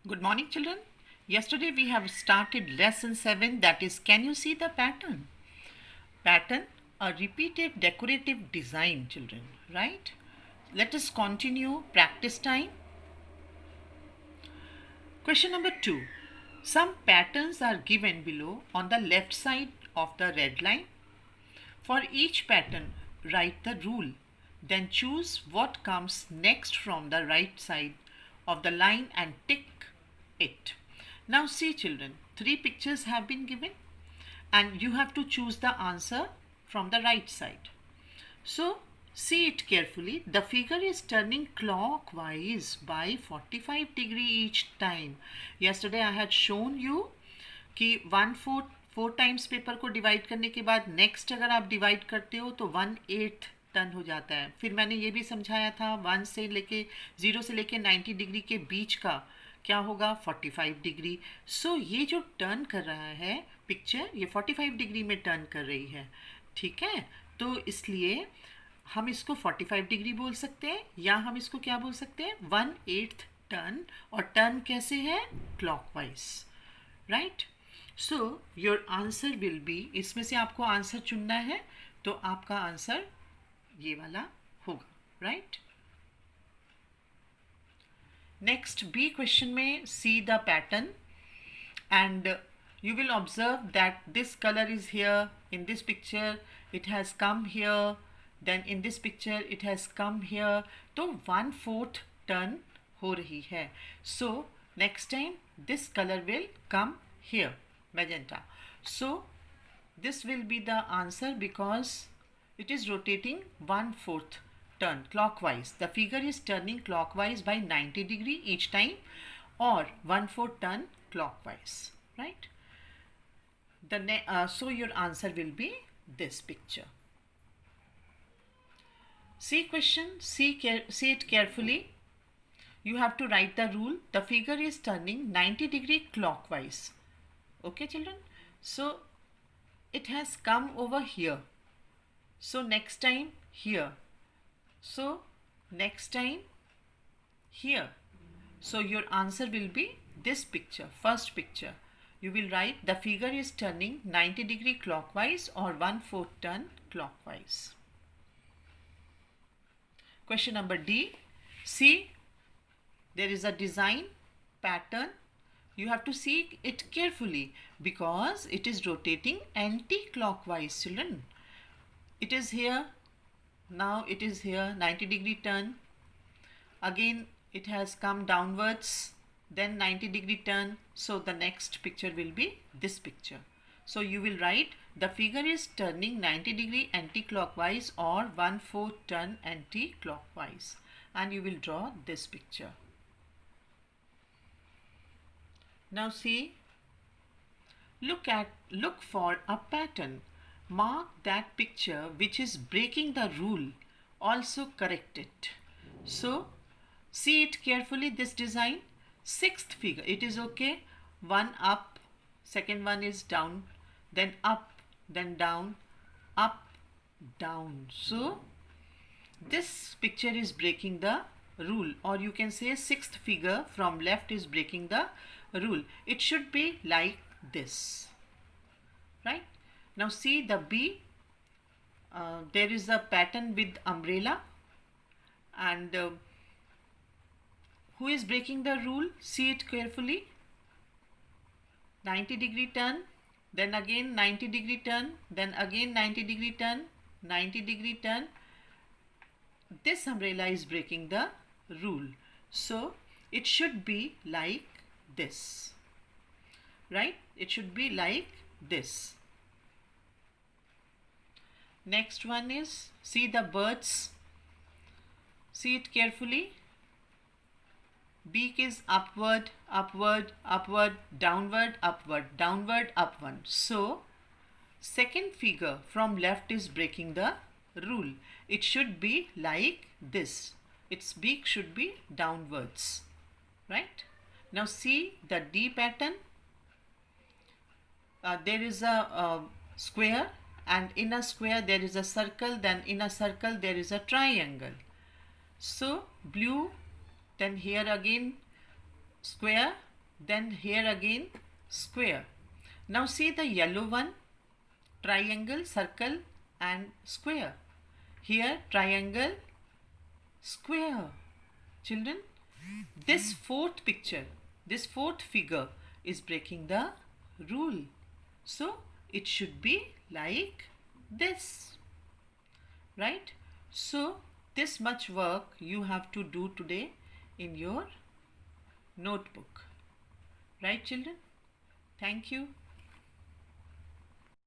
Good morning, children. Yesterday we have started lesson 7, that is, can you see the pattern? Pattern, a repeated decorative design, children, right? Let us continue practice time. Question number 2. Some patterns are given below on the left side of the red line. For each pattern, write the rule. Then choose what comes next from the right side of the line and tick it. Now see, children, 3 pictures have been given and you have to choose the answer from the right side. So see it carefully. The figure is turning clockwise by 45 degree each time. Yesterday I had shown you कि 4 times paper को divide करने के बाद next अगर आप divide करते हो तो 1/8 टर्न हो जाता है. फिर मैंने ये भी समझाया था 1 से लेके 0 से लेके 90 डिग्री के बीच का क्या होगा 45 डिग्री. सो ये जो टर्न कर रहा है पिक्चर, ये 45 डिग्री में टर्न कर रही है. ठीक है, तो इसलिए हम इसको 45 डिग्री बोल सकते हैं या हम इसको क्या बोल सकते हैं 1/8 टर्न. और टर्न कैसे है clockwise, right. So your answer will be, इसमें से आपको आंसर चुनना है तो आपका आंसर ये वाला होगा, राइट. नेक्स्ट बी क्वेश्चन में see the pattern and you will observe that this color is here. In this picture it has come here, then in this picture it has come here. तो 1/4 turn हो रही है. So next time this color will come here, magenta. So this will be the answer because it is rotating 1/4 turn clockwise. The figure is turning clockwise by 90 degree each time or 1/4 turn clockwise, right. So your answer will be this picture. See question, see it carefully. You have to write the rule. The figure is turning 90 degree clockwise. Okay, children. So it has come over here. So next time here. So next time here. So your answer will be this picture, first picture. You will write the figure is turning 90 degree clockwise or 1/4 turn clockwise. Question number D. See, there is a design pattern. You have to see it carefully because it is rotating anti-clockwise, children. It is here, now it is here, 90 degree turn. Again it has come downwards, then 90 degree turn. So the next picture will be this picture. So you will write the figure is turning 90 degree anti-clockwise or 1/4 turn anti-clockwise, and you will draw this picture. Now see, look for a pattern. Mark that picture which is breaking the rule. Also correct it. So see it carefully, this design. 6th figure, it is okay. 1 up, second one is down, then up, then down, up, down. So this picture is breaking the rule, or you can say 6th figure from left is breaking the rule. It should be like this, right. Now see the B. There is a pattern with umbrella, and who is breaking the rule? See it carefully. 90 degree turn, then again 90 degree turn, then again 90 degree turn, 90 degree turn. This umbrella is breaking the rule. So it should be like this, right. It should be like this. Next one is, see the birds. See it carefully. Beak is upward, upward, upward, downward, upward, downward, upward. So second figure from left is breaking the rule. It should be like this. Its beak should be downwards, right. Now see the D pattern. There is a square, and in a square there is a circle, then in a circle there is a triangle. So blue, then here again square, then here again square. Now see the yellow one, triangle, circle and square. Here triangle, square. Children, this fourth picture, this fourth figure is breaking the rule. So it should be like this, right? So this much work you have to do today in your notebook, right children? Thank you.